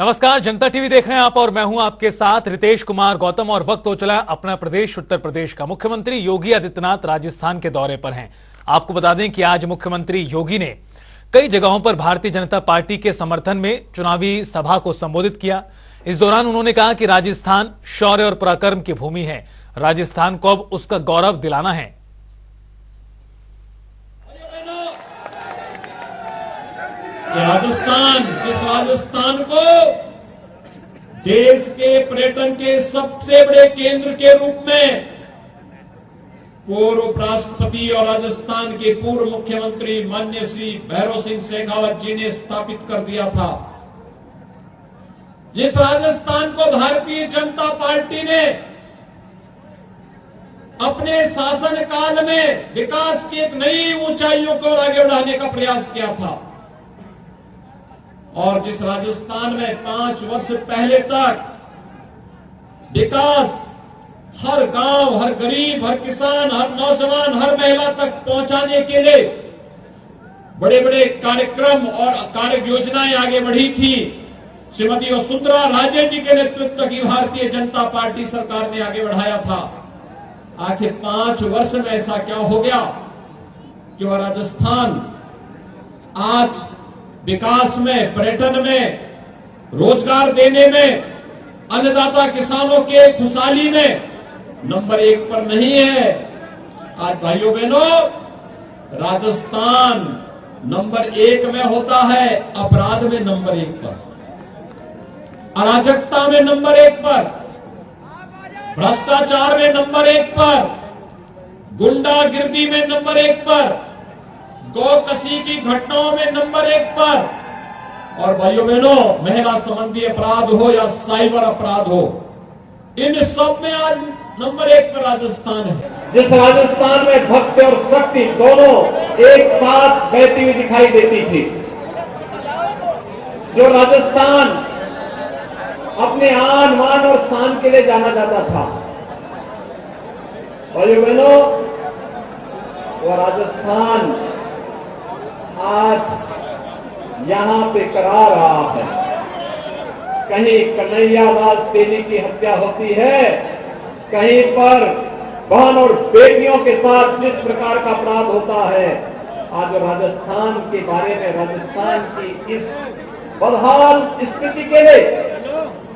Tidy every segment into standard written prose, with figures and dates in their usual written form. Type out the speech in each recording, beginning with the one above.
नमस्कार, जनता टीवी देख रहे हैं आप और मैं हूं आपके साथ रितेश कुमार गौतम। और वक्त हो चला अपना प्रदेश उत्तर प्रदेश का। मुख्यमंत्री योगी आदित्यनाथ राजस्थान के दौरे पर हैं। आपको बता दें कि आज मुख्यमंत्री योगी ने कई जगहों पर भारतीय जनता पार्टी के समर्थन में चुनावी सभा को संबोधित किया। इस दौरान उन्होंने कहा कि राजस्थान शौर्य और पराक्रम की भूमि है, राजस्थान को अब उसका गौरव दिलाना है। राजस्थान, जिस राजस्थान को देश के पर्यटन के सबसे बड़े केंद्र के रूप में पूर्व उपराष्ट्रपति और राजस्थान के पूर्व मुख्यमंत्री माननीय श्री भैरव सिंह शेखावत जी ने स्थापित कर दिया था, जिस राजस्थान को भारतीय जनता पार्टी ने अपने शासन काल में विकास की एक नई ऊंचाइयों को आगे बढ़ाने का प्रयास किया था, और जिस राजस्थान में 5 वर्ष पहले तक विकास हर गांव, हर गरीब, हर किसान, हर नौजवान, हर महिला तक पहुंचाने के लिए बड़े बड़े कार्यक्रम और कार्य योजनाएं आगे बढ़ी थी, श्रीमती वसुंधरा राजे जी के नेतृत्व की भारतीय जनता पार्टी सरकार ने आगे बढ़ाया था। आखिर 5 वर्ष में ऐसा क्या हो गया कि वह राजस्थान आज विकास में, पर्यटन में, रोजगार देने में, अन्नदाता किसानों के खुशहाली में नंबर 1 पर नहीं है। आज भाइयों बहनों, राजस्थान नंबर 1 में होता है अपराध में नंबर 1 पर, अराजकता में नंबर 1 पर, भ्रष्टाचार में नंबर 1 पर, गुंडागिर्दी में नंबर 1 पर, गौकशी की घटनाओं में नंबर 1 पर, और भाइयों बहनों, महिला संबंधी अपराध हो या साइबर अपराध हो, इन सब में आज नंबर 1 पर राजस्थान है। जिस राजस्थान में भक्ति और शक्ति दोनों एक साथ बहती हुई दिखाई देती थी, जो राजस्थान अपने आन मान और शान के लिए जाना जाता था, भाइयों बहनों, वो राजस्थान आज यहां पे करा रहा है। कहीं कन्हैयालाल तेली की हत्या होती है, कहीं पर बहन और बेटियों के साथ जिस प्रकार का अपराध होता है, आज राजस्थान के बारे में, राजस्थान की इस बदहाल स्थिति के लिए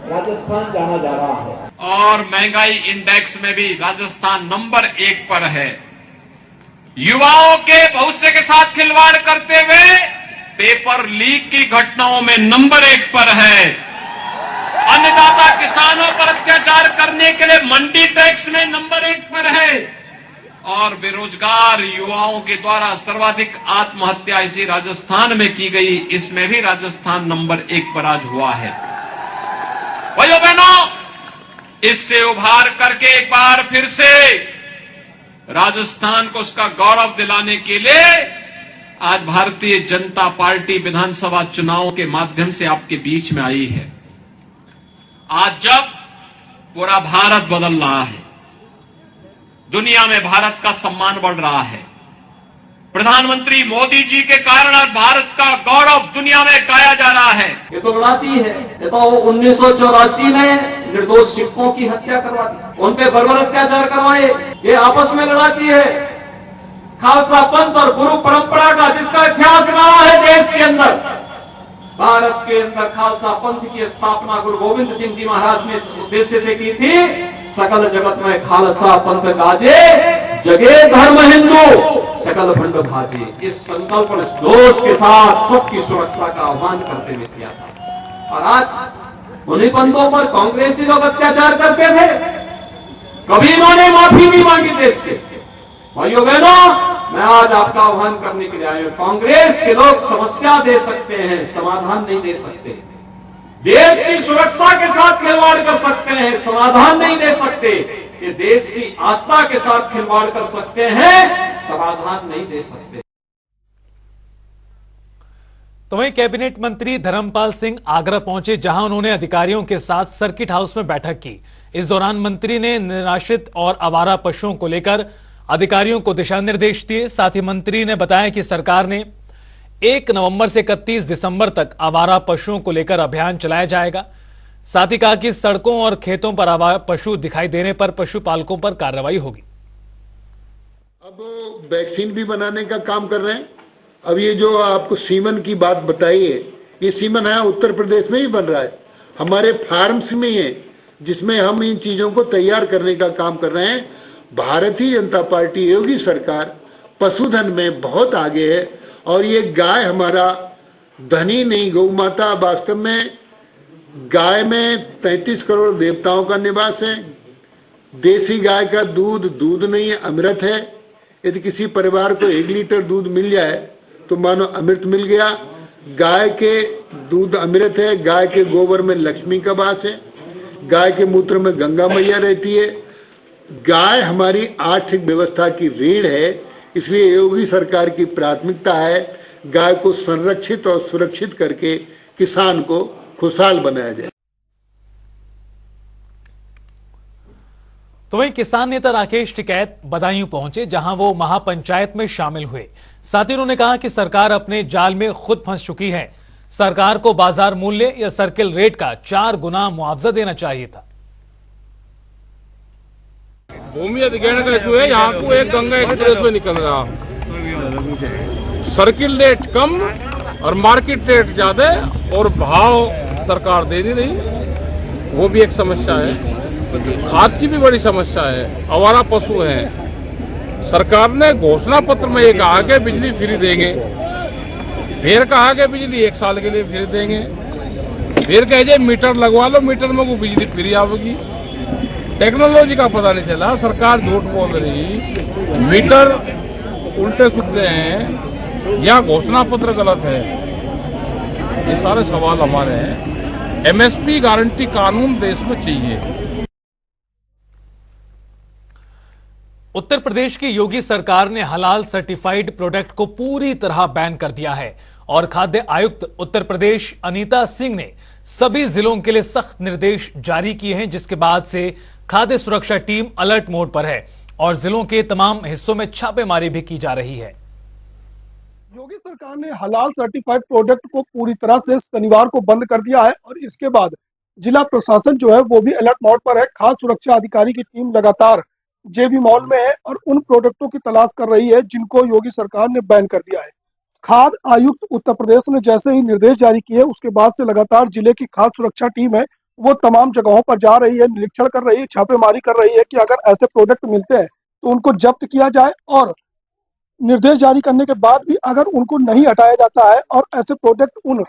राजस्थान जाना जा रहा है। और महंगाई इंडेक्स में भी राजस्थान नंबर 1 पर है। युवाओं के भविष्य के साथ खिलवाड़ करते हुए पेपर लीक की घटनाओं में नंबर 1 पर है। अन्नदाता किसानों पर अत्याचार करने के लिए मंडी टैक्स में नंबर 1 पर है, और बेरोजगार युवाओं के द्वारा सर्वाधिक आत्महत्या इसी राजस्थान में की गई, इसमें भी राजस्थान नंबर 1 पर आज हुआ है। भाइयों बहनों, इससे उभार करके एक बार फिर से राजस्थान को उसका गौरव दिलाने के लिए आज भारतीय जनता पार्टी विधानसभा चुनाव के माध्यम से आपके बीच में आई है। आज जब पूरा भारत बदल रहा है, दुनिया में भारत का सम्मान बढ़ रहा है, प्रधानमंत्री मोदी जी के कारण आज भारत का गौरव दुनिया में गाया जा रहा है। ये तो लड़ाती है, ये तो 1984 में निर्दोष सिखों की हत्या करवाती, उन पे बर्बर अत्याचार करवाए, ये आपस में लड़ाती है। खालसा पंथ और गुरु परंपरा का जिसका इतिहास रहा है देश के अंदर, भारत के अंदर खालसा पंथ की स्थापना गुरु गोविंद सिंह जी महाराज ने इस उद्देश्य से की थी, सकल जगत में खालसा पंथ गाजे, जगे धर्म हिंदू, सकल भंड भाजे। इस संकल्प और इस जोश के साथ सबकी सुरक्षा का आह्वान करते हुए किया था। और आज उन्हीं पंथों पर कांग्रेसी लोग अत्याचार करते थे, कभी इन्होंने माफी नहीं मांगी देश से। भाइयों बहनों, मैं आज आपका आह्वान करने के लिए आया हूं। कांग्रेस के लोग समस्या दे सकते हैं, समाधान नहीं दे सकते। देश की सुरक्षा के साथ खिलवाड़ कर सकते हैं, समाधान नहीं दे सकते। ये देश की आस्था के साथ खिलवाड़ कर सकते हैं, समाधान नहीं दे सकते। तो वहीं कैबिनेट मंत्री धर्मपाल सिंह आगरा पहुंचे, जहां उन्होंने अधिकारियों के साथ सर्किट हाउस में बैठक की। इस दौरान मंत्री ने निराश्रित और आवारा पशुओं को लेकर अधिकारियों को दिशा निर्देश दिए। साथ ही मंत्री ने बताया कि सरकार ने 1 नवंबर से 31 दिसंबर तक आवारा पशुओं को लेकर अभियान चलाया जाएगा। साथ ही कहा कि सड़कों और खेतों पर आवारा पशु दिखाई देने पर पशुपालकों पर कार्रवाई होगी। अब वैक्सीन भी बनाने का काम कर रहे हैं। अब ये जो आपको सीमन की बात बताई है, ये सीमन है उत्तर प्रदेश में ही बन रहा है, हमारे फार्म्स में ही है, जिसमें हम इन चीजों को तैयार करने का काम कर रहे हैं। भारतीय जनता पार्टी योगी सरकार पशुधन में बहुत आगे है और ये गाय हमारा धनी नहीं, गौ माता वास्तव में गाय में 33 करोड़ देवताओं का निवास है। देसी गाय का दूध नहीं है, अमृत है। यदि किसी परिवार को 1 लीटर दूध मिल जाए तो मानो अमृत मिल गया। गाय के दूध अमृत है, गाय के गोबर में लक्ष्मी का वास है, गाय के मूत्र में गंगा मैया रहती है। गाय हमारी आर्थिक व्यवस्था की रीढ़ है, इसलिए योगी सरकार की प्राथमिकता है गाय को संरक्षित और सुरक्षित करके किसान को खुशहाल बनाया जाए। तो वहीं किसान नेता राकेश टिकैत बदायूं पहुंचे, जहां वो महापंचायत में शामिल हुए। साथ ही उन्होंने कहा कि सरकार अपने जाल में खुद फंस चुकी है। सरकार को बाजार मूल्य या सर्किल रेट का 4 गुना मुआवजा देना चाहिए था। भूमि अधिग्रहण का इशू है। यहाँ को एक गंगा एक्सप्रेस वे निकल रहा, सर्किल रेट कम और मार्केट रेट ज्यादा और भाव सरकार दे नहीं रही, वो भी एक समस्या है। खाद की भी बड़ी समस्या है, आवारा पशु हैं। सरकार ने घोषणा पत्र में ये कहा कि बिजली फ्री देंगे, फिर कहा कि बिजली 1 साल के लिए फ्री देंगे, फिर कहे मीटर लगवा लो, मीटर में वो बिजली फ्री आवेगी। टेक्नोलॉजी का पता नहीं चला, सरकार झूठ बोल रही, मीटर उल्टे सुलटे हैं या घोषणा पत्र गलत है। ये सारे सवाल हमारे हैं। एमएसपी गारंटी कानून देश में चाहिए। उत्तर प्रदेश की योगी सरकार ने हलाल सर्टिफाइड प्रोडक्ट को पूरी तरह बैन कर दिया है और खाद्य आयुक्त उत्तर प्रदेश अनीता सिंह ने सभी जिलों के लिए सख्त निर्देश जारी किए हैं, जिसके बाद से खाद्य सुरक्षा टीम अलर्ट मोड पर है और जिलों के तमाम हिस्सों में छापेमारी भी की जा रही है। योगी सरकार ने हलाल सर्टिफाइड प्रोडक्ट को पूरी तरह से शनिवार को बंद कर दिया है और इसके बाद जिला प्रशासन जो है वो भी अलर्ट मोड पर है। खाद्य सुरक्षा अधिकारी की टीम लगातार जेबी मॉल में है और उन प्रोडक्टों की तलाश कर रही है जिनको योगी सरकार ने बैन कर दिया है। खाद्य आयुक्त उत्तर प्रदेश ने जैसे ही निर्देश जारी किए उसके बाद से लगातार जिले की खाद्य सुरक्षा टीम है वो तमाम जगहों पर जा रही है, निरीक्षण कर रही है, छापेमारी कर रही है कि अगर ऐसे प्रोडक्ट मिलते हैं तो उनको जब्त किया जाए और निर्देश जारी करने के बाद भी अगर उनको नहीं हटाया जाता है और ऐसे प्रोडक्ट उन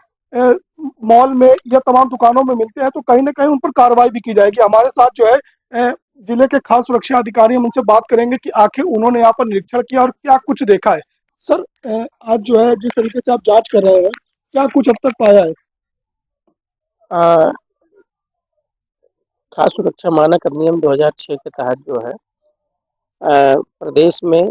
मॉल में या तमाम दुकानों में मिलते हैं तो कहीं ना कहीं उन पर कार्रवाई भी की जाएगी। हमारे साथ जो है जिले के खाद्य सुरक्षा अधिकारी, हम उनसे बात करेंगे कि आखिर उन्होंने यहाँ पर निरीक्षण किया और क्या कुछ देखा है। सर, आज जो है जिस तरीके से आप जांच कर रहे हैं क्या कुछ अब तक पाया है? खाद्य सुरक्षा मानक अधिनियम 2006 के तहत जो है प्रदेश में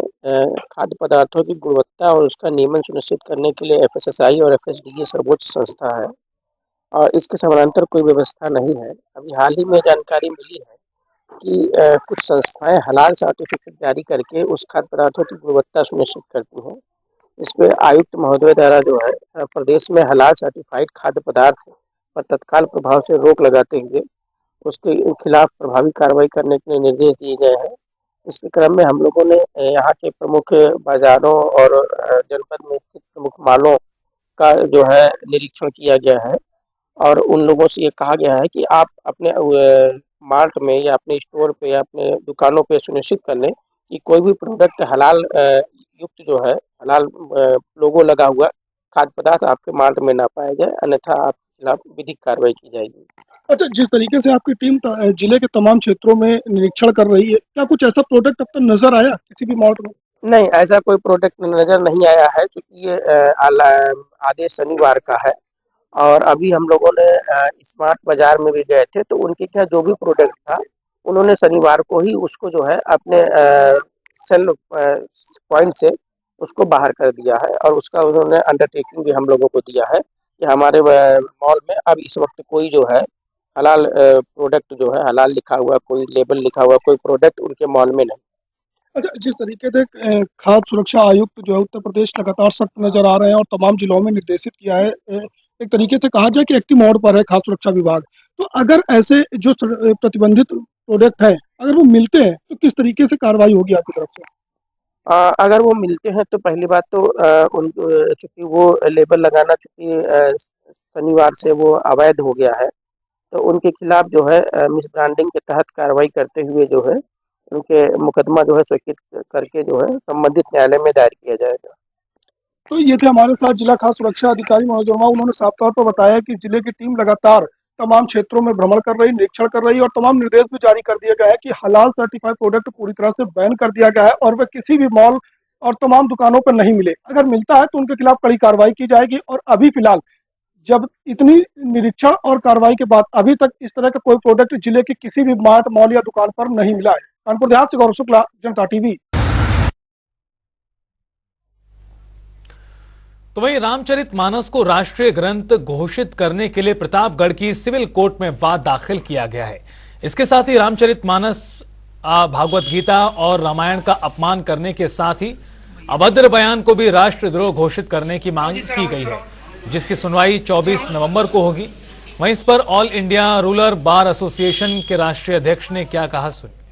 खाद्य पदार्थों की गुणवत्ता और उसका नियमन सुनिश्चित करने के लिए एफएसएसआई और एफएसडीए सर्वोच्च संस्था है और इसके समानांतर कोई व्यवस्था नहीं है। अभी हाल ही में जानकारी मिली है कि कुछ संस्थाएं हलाल सर्टिफिकेट जारी करके उस खाद्य पदार्थों की गुणवत्ता सुनिश्चित करती हैं। इस पे आयुक्त महोदय द्वारा जो है प्रदेश में हलाल सर्टिफाइड खाद्य पदार्थ पर तत्काल प्रभाव से रोक लगाते हुए उसके खिलाफ प्रभावी कार्रवाई करने के लिए निर्देश दिए गए हैं। इसके क्रम में हम लोगों ने यहाँ के प्रमुख बाजारों और जनपद में स्थित प्रमुख मालों का जो है निरीक्षण किया गया है और उन लोगों से ये कहा गया है कि आप अपने मार्ट में या अपने स्टोर पे या अपने दुकानों पे सुनिश्चित कर लें कि कोई भी प्रोडक्ट हलाल युक्त जो है हलाल लोगो लगा हुआ खाद्य पदार्थ आपके मार्ट में ना पाया जाए, अन्यथा आपके खिलाफ विधिक कार्रवाई की जाएगी। अच्छा, जिस तरीके से आपकी टीम जिले के तमाम क्षेत्रों में निरीक्षण कर रही है, क्या कुछ ऐसा प्रोडक्ट अब तक नजर आया किसी भी मार्ट में? नहीं, ऐसा कोई प्रोडक्ट नजर नहीं आया है क्योंकि ये आदेश शनिवार का है और अभी हम लोगों ने स्मार्ट बाजार में भी गए थे तो उनके क्या जो भी प्रोडक्ट था उन्होंने शनिवार को ही उसको जो है अपने सेल पॉइंट से उसको बाहर कर दिया है और उसका उन्होंने अंडरटेकिंग भी हम लोगों को दिया है कि हमारे मॉल में अब इस वक्त कोई जो है हलाल प्रोडक्ट जो है हलाल लिखा हुआ कोई लेबल लिखा हुआ कोई प्रोडक्ट उनके मॉल में नहीं। अच्छा, जिस तरीके से खाद्य सुरक्षा आयुक्त जो है उत्तर प्रदेश लगातार सख्त नजर आ रहे हैं और तमाम जिलों में निर्देशित किया है, एक तरीके से कहा जाए कि एक्टिव मोड पर है खाद्य सुरक्षा विभाग। तो अगर ऐसे जो प्रतिबंधित प्रोडक्ट हैं, अगर वो मिलते हैं तो किस तरीके से कार्रवाई होगी आपकी तरफ से? अगर वो मिलते हैं तो पहली बात तो चूंकि वो लेबल लगाना चूंकि शनिवार से वो अवैध हो गया है, तो उनके खिलाफ जो है मिस ब्रांडिंग के तहत कार्रवाई करते हुए जो है उनके मुकदमा जो है स्वीकृत करके जो है संबंधित न्यायालय में दायर किया जाएगा। तो ये थे हमारे साथ जिला खाद्य सुरक्षा अधिकारी मनोज वर्मा। उन्होंने साफ तौर पर बताया कि जिले की टीम लगातार तमाम क्षेत्रों में भ्रमण कर रही, निरीक्षण कर रही है और तमाम निर्देश भी जारी कर दिए गए हैं कि हलाल सर्टिफाइड प्रोडक्ट पूरी तरह से बैन कर दिया गया है और वह किसी भी मॉल और तमाम दुकानों पर नहीं मिले। अगर मिलता है तो उनके खिलाफ कड़ी कार्रवाई की जाएगी। और अभी फिलहाल जब इतनी निरीक्षण और कार्रवाई के बाद अभी तक इस तरह का कोई प्रोडक्ट जिले के किसी भी मार्ट, मॉल या दुकान पर नहीं मिला है। कानपुर देहात से गौरव शुक्ला, जनता टीवी। तो वहीं रामचरितमानस को राष्ट्रीय ग्रंथ घोषित करने के लिए प्रतापगढ़ की सिविल कोर्ट में वाद दाखिल किया गया है। इसके साथ ही रामचरितमानस, भागवत गीता और रामायण का अपमान करने के साथ ही अभद्र बयान को भी राष्ट्रद्रोह घोषित करने की मांग की गई है, जिसकी सुनवाई 24 नवंबर को होगी। वहीं इस पर all India rural bar association के राष्ट्रीय अध्यक्ष ने क्या कहा, सुनिए।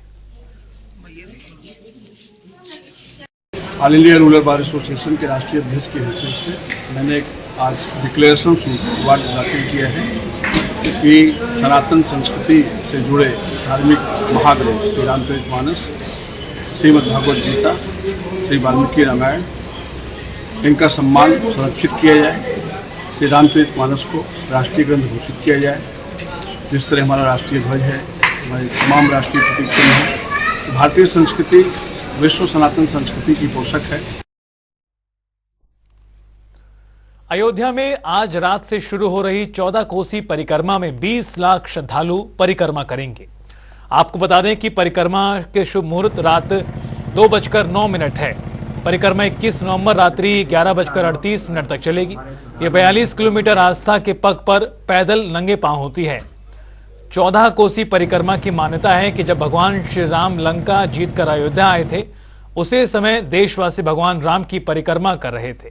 All India rural bar association के राष्ट्रीय अध्यक्ष की हैसियत से मैंने आज डिक्लेरेशन वाद दाखिल किया है कि सनातन संस्कृति से जुड़े धार्मिक महाग्रंथ श्री रामचरितमानस, श्रीमद् भागवत गीता, श्री वाल्मीकि रामायण, इनका सम्मान संरक्षित किया जाए। श्री रामचरितमानस को राष्ट्रीय ग्रंथ घोषित किया जाए। जिस तरह हमारा राष्ट्रीय ध्वज है, हमारे तमाम राष्ट्रीय प्रतीक हैं। भारतीय संस्कृति विश्व सनातन संस्कृति की पोषक है। अयोध्या में आज रात से शुरू हो रही 14 कोसी परिक्रमा में 20 लाख श्रद्धालु परिक्रमा करेंगे। आपको बता दें कि परिक्रमा के शुभ मुहूर्त रात 2:09 है। परिक्रमा 21 नवंबर रात्रि 11:38 तक चलेगी। ये 42 किलोमीटर आस्था के पग पर पैदल नंगे पांव होती है। 14 कोसी परिक्रमा की मान्यता है कि जब भगवान श्री राम लंका जीतकर अयोध्या आए थे, उसी समय देशवासी भगवान राम की परिक्रमा कर रहे थे।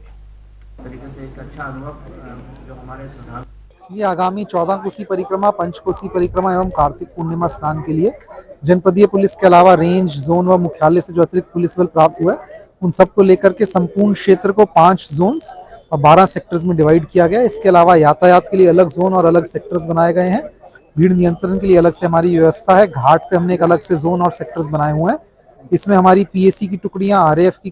ये आगामी 14 कोसी परिक्रमा, पंचकोसी परिक्रमा एवं कार्तिक पूर्णिमा स्नान के लिए जनपदीय पुलिस के अलावा रेंज, जोन व मुख्यालय से जो अतिरिक्त पुलिस बल प्राप्त हुआ है, उन सबको लेकर के संपूर्ण क्षेत्र को 5 जोन्स और 12 सेक्टर्स में डिवाइड किया गया है। इसके अलावा यातायात के लिए अलग जोन और अलग सेक्टर्स बनाए गए हैं। भीड़ नियंत्रण के लिए अलग से हमारी व्यवस्था है। घाट पे हमने एक अलग से जोन और सेक्टर्स बनाए हुए हैं। इसमें हमारी पीएसी की टुकड़ियां, आरएएफ की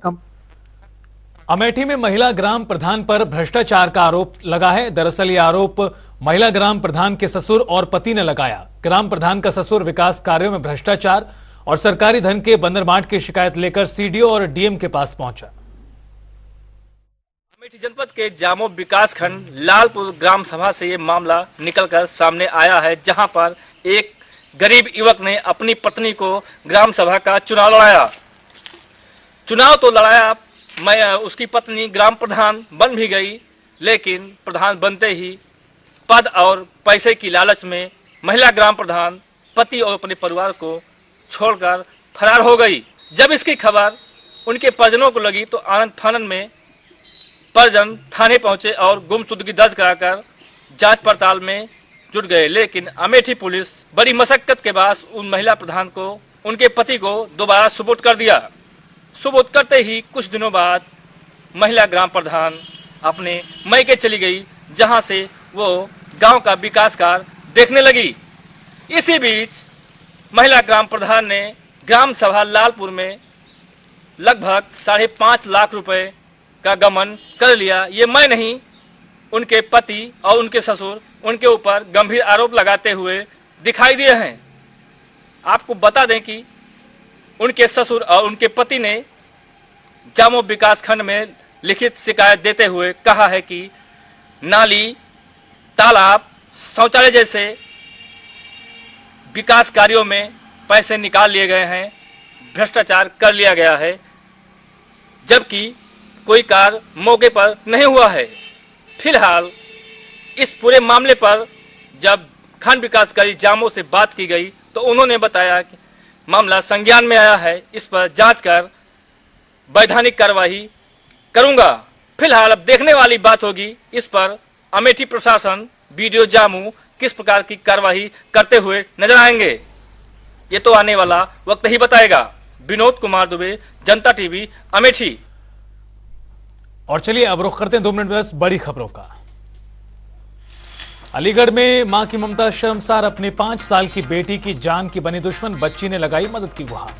अमेठी में महिला ग्राम प्रधान पर भ्रष्टाचार का आरोप लगा है। दरअसल ये आरोप महिला ग्राम प्रधान के ससुर और पति ने लगाया। ग्राम प्रधान का ससुर विकास कार्यों में भ्रष्टाचार और सरकारी धन के बंदरबांट की शिकायत लेकर सीडीओ और डीएम के पास पहुंचा। अमेठी जनपद के जामो विकास खंड लालपुर ग्राम सभा से ये मामला निकलकर सामने आया है, जहां पर एक गरीब युवक ने अपनी पत्नी को ग्राम सभा का चुनाव लड़ाया। चुनाव तो लड़ाया, मैं उसकी पत्नी ग्राम प्रधान बन भी गई, लेकिन प्रधान बनते ही पद और पैसे की लालच में महिला ग्राम प्रधान पति और अपने परिवार को छोड़कर फरार हो गई। जब इसकी खबर उनके परिजनों को लगी तो आनंद फानन में परिजन थाने पहुंचे और गुमशुदगी दर्ज कराकर जांच पड़ताल में जुट गए। लेकिन अमेठी पुलिस बड़ी मशक्कत के बाद उन महिला प्रधान को, उनके पति को दोबारा सुपुर्द कर दिया। सुपुर्द करते ही कुछ दिनों बाद महिला ग्राम प्रधान अपने मैके चली गई, जहां से वो गांव का विकास कार्य देखने लगी। इसी बीच महिला ग्राम प्रधान ने ग्राम सभा लालपुर में लगभग 5.5 लाख रुपए का गमन कर लिया। ये मैं नहीं, उनके पति और उनके ससुर उनके ऊपर गंभीर आरोप लगाते हुए दिखाई दिए हैं। आपको बता दें कि उनके ससुर और उनके पति ने जामो विकास खंड में लिखित शिकायत देते हुए कहा है कि नाली, तालाब, शौचालय जैसे विकास कार्यों में पैसे निकाल लिए गए हैं, भ्रष्टाचार कर लिया गया है, जबकि कोई कार्य मौके पर नहीं हुआ है। फिलहाल इस पूरे मामले पर जब खंड विकास अधिकारी जामो से बात की गई तो उन्होंने बताया कि मामला संज्ञान में आया है, इस पर जांच कर वैधानिक कार्रवाई करूंगा। फिलहाल अब देखने वाली बात होगी इस पर अमेठी प्रशासन, बीडीओ जामू किस प्रकार की कार्रवाई करते हुए नजर आएंगे। ये तो आने वाला वक्त ही बताएगा। विनोद कुमार दुबे, जनता टीवी, अमेठी। और चलिए अब रुख करते हैं 2 मिनट बस बड़ी खबरों का। अलीगढ़ में मां की ममता शर्मसार, अपनी 5 साल की बेटी की जान की बनी दुश्मन बच्ची ने लगाई मदद की गुहार।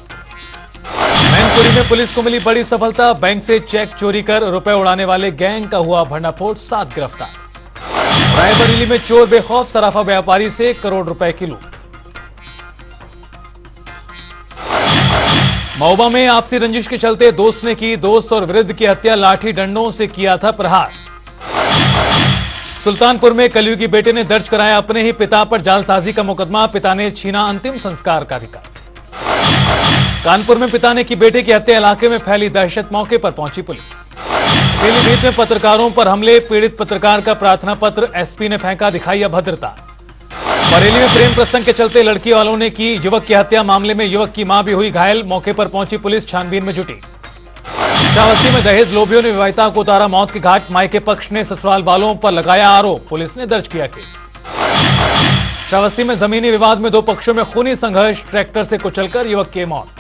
मैनपुरी में पुलिस को मिली बड़ी सफलता, बैंक से चेक चोरी कर रुपए उड़ाने वाले गैंग का हुआ भंडाफोड़, 7 गिरफ्तार। रायबरेली में चोर बेखौफ, सराफा व्यापारी से करोड़ रुपए की लूट। महोबा में आपसी रंजिश के चलते दोस्त ने की दोस्त और वृद्ध की हत्या, लाठी डंडों से किया था प्रहार। सुल्तानपुर में कलयुगी बेटे ने दर्ज कराया अपने ही पिता पर जालसाजी का मुकदमा, पिता ने छीना अंतिम संस्कार का अधिकार। कानपुर में पिता ने की बेटे की हत्या, इलाके में फैली दहशत, मौके पर पहुंची पुलिस। पीलीभीत में पत्रकारों पर हमले, पीड़ित पत्रकार का प्रार्थना पत्र एसपी ने फेंका, दिखाई अभद्रता। बरेली में प्रेम प्रसंग के चलते लड़की वालों ने की युवक की हत्या, मामले में युवक की मां भी हुई घायल, मौके पर पहुंची पुलिस, छानबीन में जुटी। श्रावस्ती में दहेज लोभियों ने विवाहिता को उतारा मौत के घाट, मायके पक्ष ने ससुराल वालों पर लगाया आरोप, पुलिस ने दर्ज किया केस। श्रावस्ती में जमीनी विवाद में 2 पक्षों में खूनी संघर्ष, ट्रैक्टर से कुचलकर युवक की मौत।